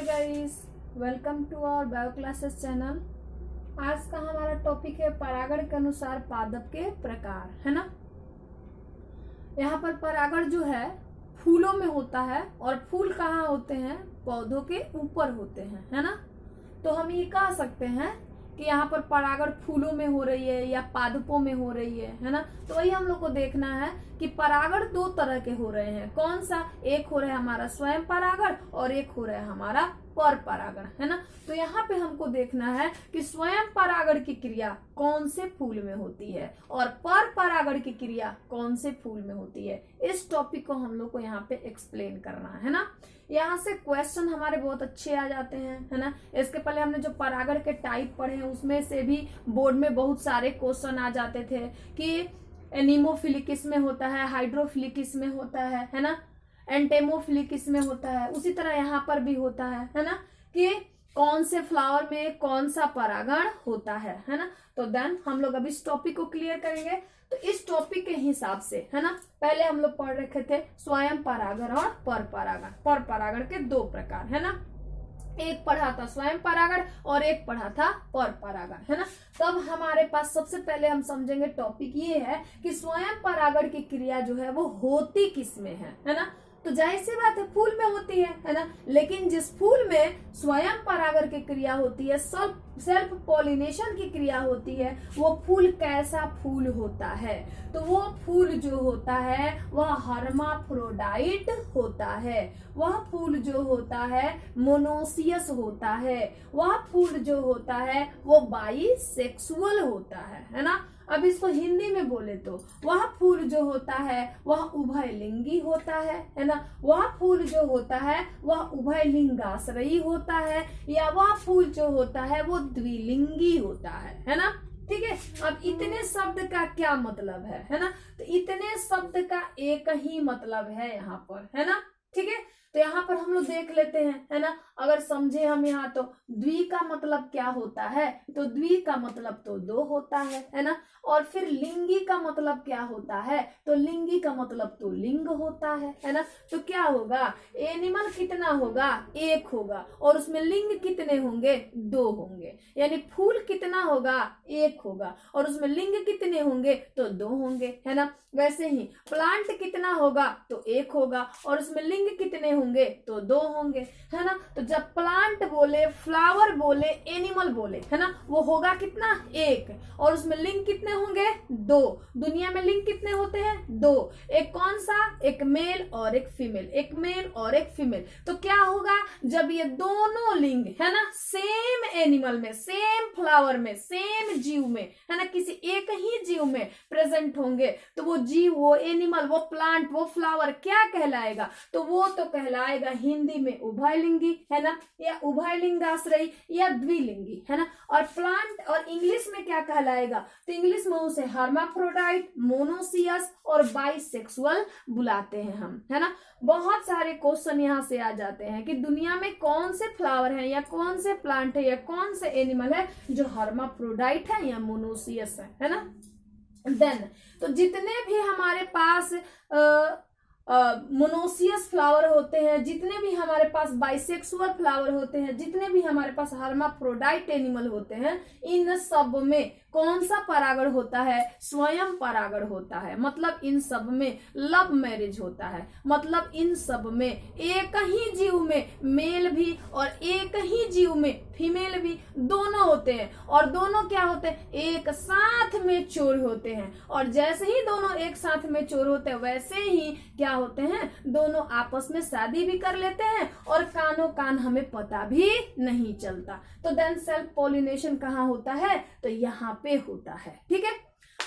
Hi guys, welcome to our bio classes channel. आज का हमारा टॉपिक है परागण के अनुसार पादप के प्रकार, है ना। यहाँ पर परागण जो है फूलों में होता है और फूल कहाँ होते हैं? पौधों के ऊपर होते हैं, है ना। तो हम ये कह सकते हैं कि यहाँ पर परागण फूलों में हो रही है या पादपों में हो रही है ना। तो वही हम लोग को देखना है कि परागण दो तरह के हो रहे हैं। कौन सा? एक हो रहा है हमारा स्वयं परागण और एक हो रहा है हमारा पर परागण, है ना। तो यहाँ पे हमको देखना है कि स्वयं परागण की क्रिया कौन से फूल में होती है और पर परागण की क्रिया कौन से फूल में होती है। इस टॉपिक को हम लोग को यहाँ पे एक्सप्लेन करना है ना। यहाँ से क्वेश्चन हमारे बहुत अच्छे आ जाते हैं, है ना। इसके पहले हमने जो परागण के टाइप पढ़े हैं उसमें से भी बोर्ड में बहुत सारे क्वेश्चन आ जाते थे कि एनीमोफिलिक किसमें होता है, हाइड्रोफिलिक किसमें होता है ना, एंटेमोफिलिक किसमें होता है। उसी तरह यहाँ पर भी होता है ना, कि कौन से फ्लावर में कौन सा परागण होता है ना। तो देन हम लोग अब इस टॉपिक को क्लियर करेंगे। तो इस टॉपिक के हिसाब से, है ना, पहले हम लोग पढ़ रखे थे स्वयं परागण और पर परागण। पर परागण के दो प्रकार, है ना। एक पढ़ा था स्वयं परागण और एक पढ़ा था पर परागण, है ना। तब हमारे पास सबसे पहले हम समझेंगे टॉपिक ये है कि स्वयं परागण की क्रिया जो है वो होती किसमें है ना। तो जाहिर सी बात है फूल में होती है ना। लेकिन जिस फूल में स्वयं परागण की क्रिया होती है, सेल्फ पॉलिनेशन की क्रिया होती है, वो फूल कैसा फूल होता है? तो वो फूल जो होता है वह हर्माफ्रोडाइट होता है। वह फूल जो होता है मोनोसियस होता है। वह फूल जो होता है वो बाइसेक्सुअल होता है ना। अब इसको हिंदी में बोले तो वह फूल जो होता है वह उभयलिंगी होता है ना। वह फूल जो होता है वह उभयलिंगाश्रयी होता है, या वह फूल जो होता है वो द्विलिंगी होता है ना। ठीक है। अब इतने शब्द का क्या मतलब है ना। तो इतने शब्द का एक ही मतलब है यहाँ पर, है ना। ठीक है। तो यहाँ पर हम लोग देख लेते हैं, है ना। अगर समझे हम यहाँ तो द्वि का मतलब क्या होता है? तो द्वि का मतलब तो दो होता है ना। और फिर लिंगी का मतलब क्या होता है? तो लिंगी का मतलब तो लिंग होता है ना। तो क्या होगा? एनिमल कितना होगा? एक होगा। और उसमें लिंग कितने होंगे? दो होंगे। यानी फूल कितना होगा? एक होगा। और उसमें लिंग कितने होंगे? तो दो होंगे, है ना। वैसे ही प्लांट कितना होगा? तो एक होगा। और उसमें लिंग कितने होंगे? तो दो होंगे, है ना। तो जब प्लांट बोले, फ्लावर बोले, एनिमल बोले, है ना, वो होगा कितना? एक। और उसमें लिंग कितने होंगे? दो। दुनिया में लिंग कितने होते हैं? दो। एक कौन सा? एक मेल और एक फीमेल। एक मेल और एक फीमेल। तो क्या होगा जब ये दोनों लिंग, है ना, सेम एनिमल में, सेम फ्लावर में, सेम जीव में, है ना, किसी एक ही जीव में प्रेजेंट होंगे, तो वो जीव, वो एनिमल, वो प्लांट, वो फ्लावर क्या कहलाएगा? तो वो तो कहलाएगा हिंदी में उभयलिंगी, है ना, या उभयलिंगाश्रयी या द्विलिंगी, है ना। और प्लांट और इंग्लिश में क्या कहलाएगा? तो इंग्लिश में उसे हर्माफ्रोडाइट, मोनोसियस और बाइसेक्सुअल बुलाते हैं हम, है ना। बहुत सारे क्वेश्चन यहाँ से आ जाते हैं कि दुनिया में कौन से फ्लावर है या कौन से प्लांट है या कौन से एनिमल है जो हर्माफ्रोडाइट है या मोनोसियस है ना। देन तो जितने भी हमारे पास मोनोसियस फ्लावर होते हैं, जितने भी हमारे पास बाइसेक्सुअल फ्लावर होते हैं, जितने भी हमारे पास हर्माफ्रोडाइट एनिमल होते हैं, इन सब में कौन सा परागण होता है? स्वयं परागण होता है। मतलब इन सब में लव मैरिज होता है। मतलब इन सब में एक ही जीव में मेल भी और एक ही जीव में फीमेल भी दोनों होते हैं। और दोनों क्या होते हैं? एक साथ में चोर होते हैं। और जैसे ही दोनों एक साथ में चोर होते हैं वैसे ही क्या होते हैं? दोनों आपस में शादी भी कर लेते हैं और कानों कान हमें पता भी नहीं चलता। तो देन सेल्फ पॉलिनेशन कहाँ होता है? तो यहाँ पे होता है। ठीक है।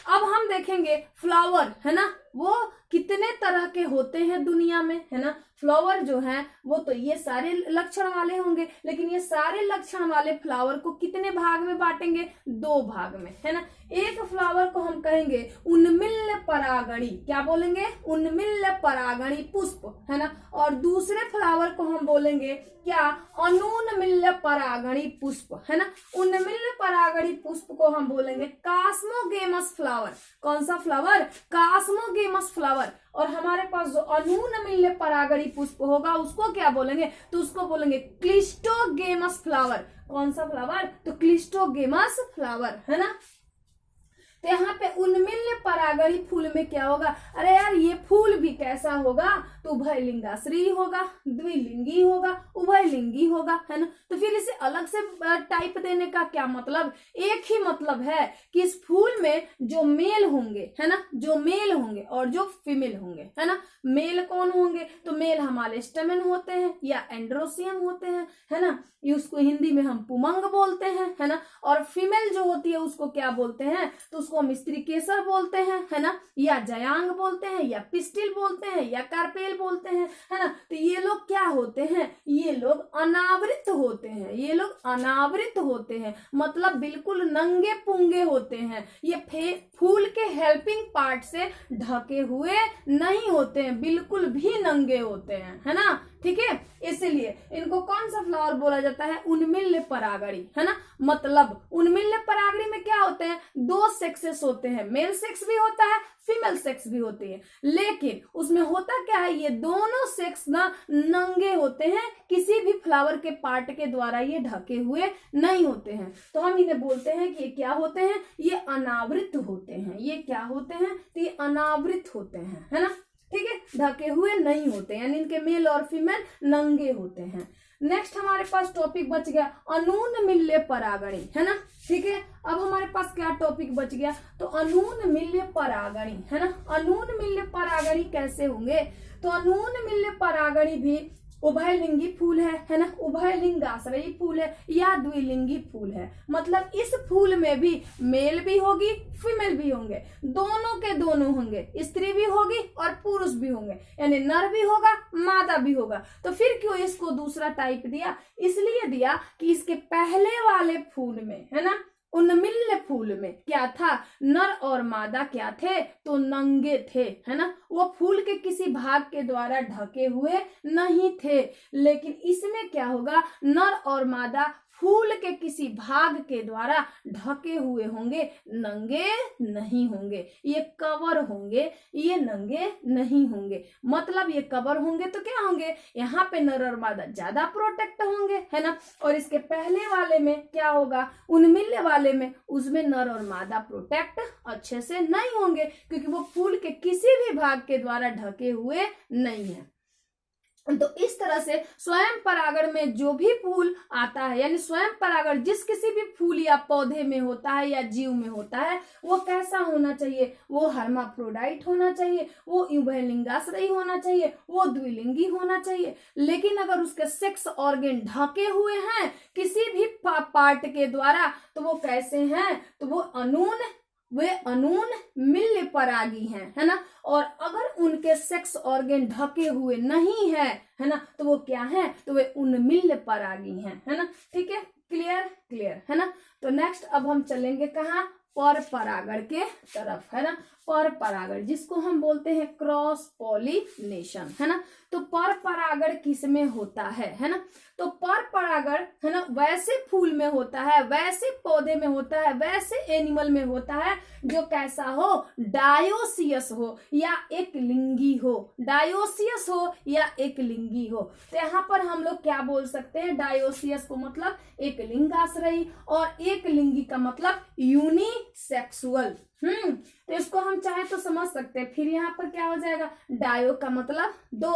अब हम देखेंगे फ्लावर, है ना, वो कितने तरह के होते हैं दुनिया में, है ना। फ्लावर जो है वो तो ये सारे लक्षण वाले होंगे, लेकिन ये सारे लक्षण वाले फ्लावर को कितने भाग में बांटेंगे? दो भाग में, है ना। एक फ्लावर को हम कहेंगे उन्मिल्ल परागणी, क्या बोलेंगे? उन्मिल्ल परागणी पुष्प, है ना। और दूसरे फ्लावर को हम बोलेंगे क्या? अनुन्मिल्ल परागणी पुष्प, है ना। उन्मिल्ल परागणी पुष्प को हम बोलेंगे कास्मोगेमस फ्लावर। कौन सा फ्लावर? कास्मोगेमस क्लिस्टोगेमस फ्लावर, और हमारे पास जो अनून मिल्य परागणी पुष्प होगा उसको क्या बोलेंगे, तो उसको बोलेंगे क्लिस्टोगेमस फ्लावर। कौन सा फ्लावर, तो क्लिस्टोगेमस फ्लावर, है ना। तो यहाँ पे उन्मिल्य परागणी फूल में क्या होगा, अरे यार ये फूल भी कैसा होगा, तो उभयलिंगाश्रयी होगा, द्विलिंगी होगा, उभयलिंगी होगा, है ना। तो फिर इसे अलग से टाइप देने का क्या मतलब, एक ही मतलब है कि इस फूल में जो मेल होंगे, है ना, जो मेल होंगे और जो फीमेल होंगे, है ना। मेल कौन होंगे, तो मेल हमारे स्टेमेन होते हैं या एंड्रोसियम होते हैं, है ना, ये उसको हिंदी में हम पुमंग बोलते हैं, है ना। और फीमेल जो होती है उसको क्या बोलते हैं, तो उसको हम स्त्रीकेसर बोलते हैं, है ना, या जयांग बोलते हैं, या पिस्टिल बोलते हैं, या कार्पेल बोलते हैं, है ना। तो ये लोग क्या होते हैं, ये लोग अनावृत होते हैं, ये लोग अनावृत होते हैं, मतलब बिल्कुल नंगे पुंगे होते हैं। ये फूल के हेल्पिंग पार्ट से ढके हुए नहीं होते हैं, बिल्कुल भी नंगे होते हैं, है ना। ठीक है, इसलिए इनको कौन सा फ्लावर बोला जाता है, उन्मिल्य परागणी, है ना। मतलब उन्मिल्य परागणी में क्या होते हैं, दो सेक्सेस होते हैं, मेल सेक्स भी होता है, फीमेल सेक्स भी होती है, लेकिन उसमें होता क्या है, ये दोनों सेक्स ना नंगे होते हैं, किसी भी फ्लावर के पार्ट के द्वारा ये ढके हुए नहीं होते हैं। तो हम इन्हें बोलते हैं कि ये क्या होते हैं, ये अनावृत होते हैं। ये क्या होते हैं, तो ये अनावृत होते हैं, है ना। ठीक है, ढके हुए नहीं होते, यानी इनके मेल और फीमेल नंगे होते हैं। नेक्स्ट हमारे पास टॉपिक बच गया अनून मिल्य परागणी, है ना। ठीक है, अब हमारे पास क्या टॉपिक बच गया, तो अनून मिल्य परागणी, है ना। अनून मिल्य परागणी कैसे होंगे, तो अनून मिल्य परागणी भी उभयलिंगी फूल है ना, उभयलिंगाश्रयी फूल है या द्विलिंगी फूल है। मतलब इस फूल में भी मेल भी होगी, फीमेल भी होंगे, दोनों के दोनों होंगे, स्त्री भी होगी और पुरुष भी होंगे, यानी नर भी होगा, मादा भी होगा। तो फिर क्यों इसको दूसरा टाइप दिया, इसलिए दिया कि इसके पहले वाले फूल में, है ना, उन्मिल्य फूल में क्या था, नर और मादा क्या थे, तो नंगे थे, है ना। वो फूल के किसी भाग के द्वारा ढके हुए नहीं थे, लेकिन इसमें क्या होगा, नर और मादा फूल के किसी भाग के द्वारा ढके हुए होंगे, नंगे नहीं होंगे, ये कवर होंगे, ये नंगे नहीं होंगे। मतलब ये कवर होंगे तो क्या होंगे, यहाँ पे नर और मादा ज्यादा प्रोटेक्ट होंगे, है ना। और इसके पहले वाले में क्या होगा, उन्मिल्य वाले में, उसमें नर और मादा प्रोटेक्ट अच्छे से नहीं होंगे, क्योंकि वो फूल के किसी भी भाग के द्वारा ढके हुए नहीं है। तो इस तरह से स्वयं परागण में जो भी फूल आता है, यानी स्वयं परागण जिस किसी भी फूल या पौधे में होता है या जीव में होता है, वो कैसा होना चाहिए, वो हर्माफ्रोडाइट होना चाहिए, वो उभयलिंगाश्रयी होना चाहिए, वो द्विलिंगी होना चाहिए। लेकिन अगर उसके सेक्स ऑर्गन ढके हुए हैं किसी भी पार्ट के द्वारा, तो वो कैसे हैं, तो वे अनून मिल्य परागी हैं, है ना। और अगर उनके सेक्स ऑर्गन ढके हुए नहीं है ना, तो वो क्या है, तो वे उन्मिल्य परागी हैं, है ना। ठीक है, क्लियर है ना। तो नेक्स्ट अब हम चलेंगे कहाँ, पर परागण के तरफ, है ना। पर परागण जिसको हम बोलते हैं क्रॉस पॉलिनेशन, है ना। तो पर परागण किस में होता है ना। तो पर परागण, है ना, वैसे फूल में होता है, वैसे पौधे में होता है, वैसे एनिमल में होता है जो कैसा हो, डायोसियस हो या एक लिंगी हो, डायोसियस हो या एक लिंगी हो। तो यहाँ पर हम लोग क्या बोल सकते हैं, डायोसियस को मतलब एक लिंगाश्रयी और एक लिंगी का मतलब यूनिसेक्सुअल। तो इसको हम चाहे तो समझ सकते हैं। फिर यहाँ पर क्या हो जाएगा, डायो का मतलब दो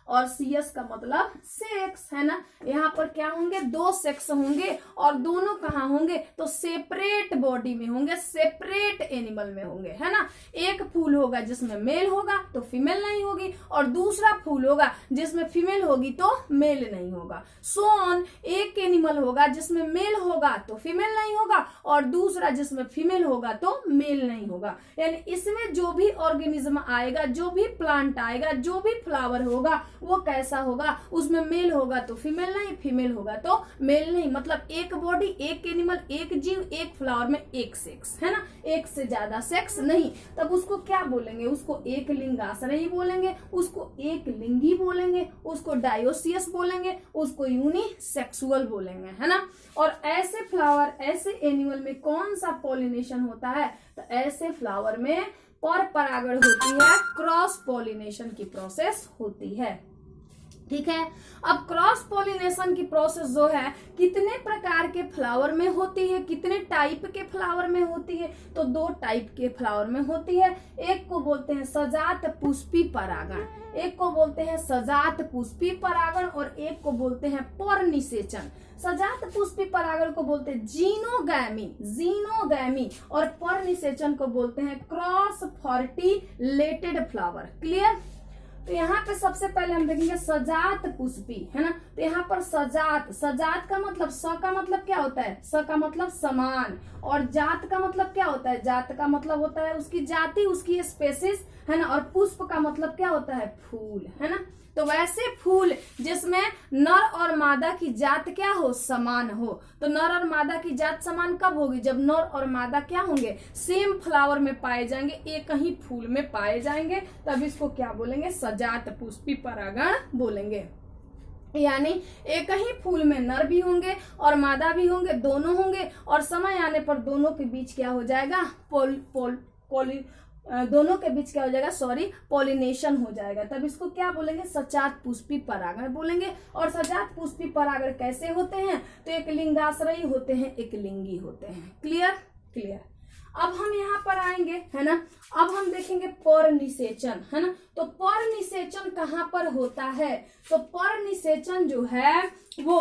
और सीएस का मतलब सेक्स, है ना। यहाँ पर क्या होंगे, दो सेक्स होंगे और दोनों कहाँ होंगे, तो सेपरेट बॉडी में होंगे, सेपरेट एनिमल में होंगे, है ना। एक फूल होगा जिसमें मेल होगा तो फीमेल नहीं होगी, और दूसरा फूल होगा जिसमें फीमेल होगी तो मेल नहीं होगा। सो ऑन, एक एनिमल होगा जिसमें मेल होगा तो फीमेल नहीं होगा, और दूसरा जिसमें फीमेल होगा तो मेल नहीं होगा। यानी इसमें जो भी ऑर्गेनिज्म आएगा, जो भी प्लांट आएगा, जो भी फ्लावर होगा, वो कैसा होगा, उसमें मेल होगा तो फीमेल नहीं, फीमेल होगा तो मेल नहीं। मतलब एक बॉडी, एक एनिमल, एक जीव, एक फ्लावर में एक सेक्स, है ना, एक से ज्यादा सेक्स नहीं। तब उसको क्या बोलेंगे, उसको एक लिंगाश्रयी बोलेंगे, उसको एक लिंगी बोलेंगे, उसको डायोसियस बोलेंगे, उसको यूनिसेक्सुअल बोलेंगे, है ना। और ऐसे फ्लावर, ऐसे एनिमल में कौन सा पॉलिनेशन होता है, तो ऐसे फ्लावर में पर परागण होती है क्रॉस पॉलिनेशन की प्रोसेस होती है। ठीक है, अब क्रॉस पॉलिनेशन की प्रोसेस जो है कितने प्रकार के फ्लावर में होती है, कितने टाइप के फ्लावर में होती है, तो 2 टाइप के फ्लावर में होती है। एक को बोलते हैं सजात पुष्पी परागण, एक को बोलते हैं सजात पुष्पी परागण और एक को बोलते हैं परनिषेचन। सजात पुष्पी परागण को बोलते हैं जीनोगैमी और परनिषेचन को बोलते हैं क्रॉस फर्टिलेटेड फ्लावर। क्लियर? तो यहाँ पे सबसे पहले हम देखेंगे सजात पुष्पी, है ना। तो यहाँ पर सजात का मतलब स का मतलब क्या होता है, स का मतलब समान, और जात का मतलब क्या होता है, जात का मतलब होता है उसकी जाति, उसकी स्पेसिस, है ना। और पुष्प का मतलब क्या होता है, फूल, है ना। तो वैसे फूल जिसमें नर और मादा की जात क्या हो, समान हो। तो नर और मादा की जात समान कब होगी, जब नर और मादा क्या होंगे, सेम फ्लावर में पाए जाएंगे, एक ही फूल में पाए जाएंगे, तब इसको क्या बोलेंगे, सजात पुष्पी परागण बोलेंगे। यानी एक ही फूल में नर भी होंगे और मादा भी होंगे, दोनों होंगे, और समय आने पर दोनों के बीच क्या हो जाएगा, दोनों के बीच क्या हो जाएगा, पॉलिनेशन हो जाएगा, तब इसको क्या बोलेंगे, सजात पुष्पी परागण बोलेंगे। और सजात पुष्पी परागण कैसे होते हैं, तो एक लिंगाश्रयी होते हैं, एक लिंगी होते हैं। क्लियर? अब हम यहाँ पर आएंगे, है ना। अब हम देखेंगे परनिषेचन, है ना। तो परनिषेचन कहाँ पर होता है, तो परनिषेचन जो है वो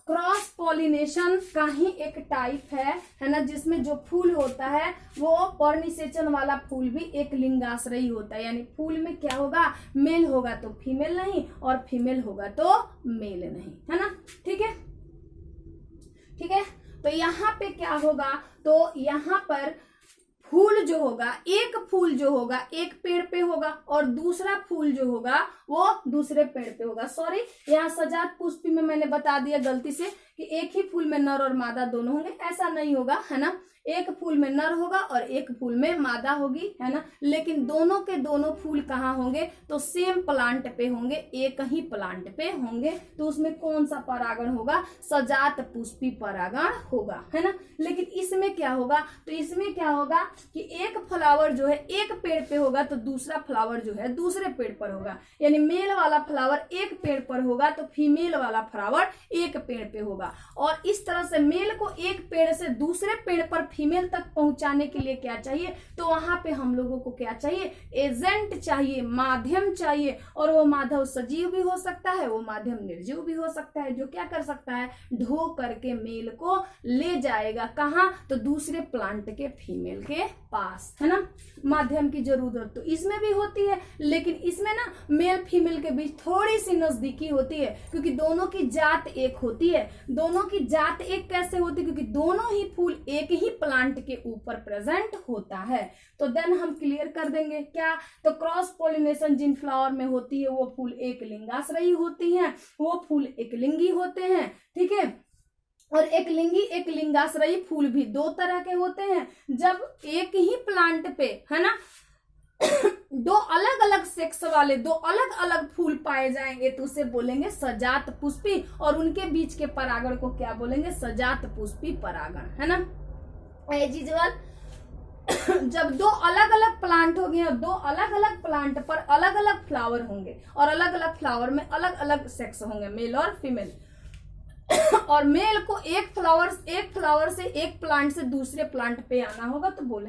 क्रॉस पॉलिनेशन का ही एक टाइप है ना, जिसमें जो फूल होता है वो परनिषेचन वाला फूल भी एक लिंगाश्रयी होता है। यानी फूल में क्या होगा, मेल होगा तो फीमेल नहीं, और फीमेल होगा तो मेल नहीं, है ना। ठीक है। तो यहाँ पे क्या होगा, तो यहाँ पर फूल जो होगा, एक फूल जो होगा एक पेड़ पे होगा और दूसरा फूल जो होगा वो दूसरे पेड़ पे होगा। सॉरी, यहाँ सजात पुष्पी में मैंने बता दिया गलती से कि एक ही फूल में नर और मादा दोनों होंगे, ऐसा नहीं होगा, है ना। एक फूल में नर होगा और एक फूल में मादा होगी, है ना। लेकिन दोनों के दोनों फूल कहाँ होंगे, तो सेम प्लांट पे होंगे, एक ही प्लांट पे होंगे, तो उसमें कौन सा परागण होगा, सजात पुष्पी परागण होगा, है ना। लेकिन इसमें क्या होगा, तो इसमें क्या होगा कि एक फ्लावर जो है एक पेड़ पे होगा तो दूसरा फ्लावर जो है दूसरे पेड़ पर होगा। यानी मेल वाला फ्लावर एक पेड़ पर होगा तो फीमेल वाला फ्लावर एक पेड़ पे होगा। और इस तरह से मेल को एक पेड़ से दूसरे पेड़ पर फीमेल तक पहुंचाने के लिए क्या चाहिए, तो वहां पे हम लोगों को क्या चाहिए, एजेंट चाहिए, माध्यम चाहिए। और वो माध्यम सजीव भी हो सकता है, वो माध्यम निर्जीव भी हो सकता है, जो क्या कर सकता है, ढो करके मेल को ले जाएगा कहाँ, तो दूसरे प्लांट के फीमेल के पास, है ना। माध्यम की जरूरत तो इसमें भी होती है, लेकिन इसमें ना मेल फीमेल के बीच थोड़ी सी नजदीकी होती है, क्योंकि दोनों की जात एक होती है। दोनों की जात एक कैसे होती है, क्योंकि दोनों ही फूल एक ही प्लांट के ऊपर प्रेजेंट होता है। तो देन हम क्लियर कर देंगे क्या, तो क्रॉस पॉलिनेशन जिन फ्लावर में होती है वो फूल एक लिंगाश्रयी होती है, वो फूल एक लिंगी होते हैं। ठीक है, और एक लिंगी एक लिंगाश्रयी फूल भी 2 तरह के होते हैं। जब एक ही प्लांट पे, है ना, 2 अलग अलग सेक्स वाले 2 अलग अलग फूल पाए जाएंगे तो उसे बोलेंगे सजात पुष्पी, और उनके बीच के परागण को क्या बोलेंगे, सजात पुष्पी परागण, है ना। एज यूजुअल जब 2 अलग अलग प्लांट होंगे और 2 अलग अलग प्लांट पर अलग अलग फ्लावर होंगे और अलग अलग फ्लावर में अलग अलग सेक्स होंगे, मेल और फीमेल, और मेल को एक फ्लावर से एक प्लांट से दूसरे प्लांट पे आना होगा तो बोलेंगे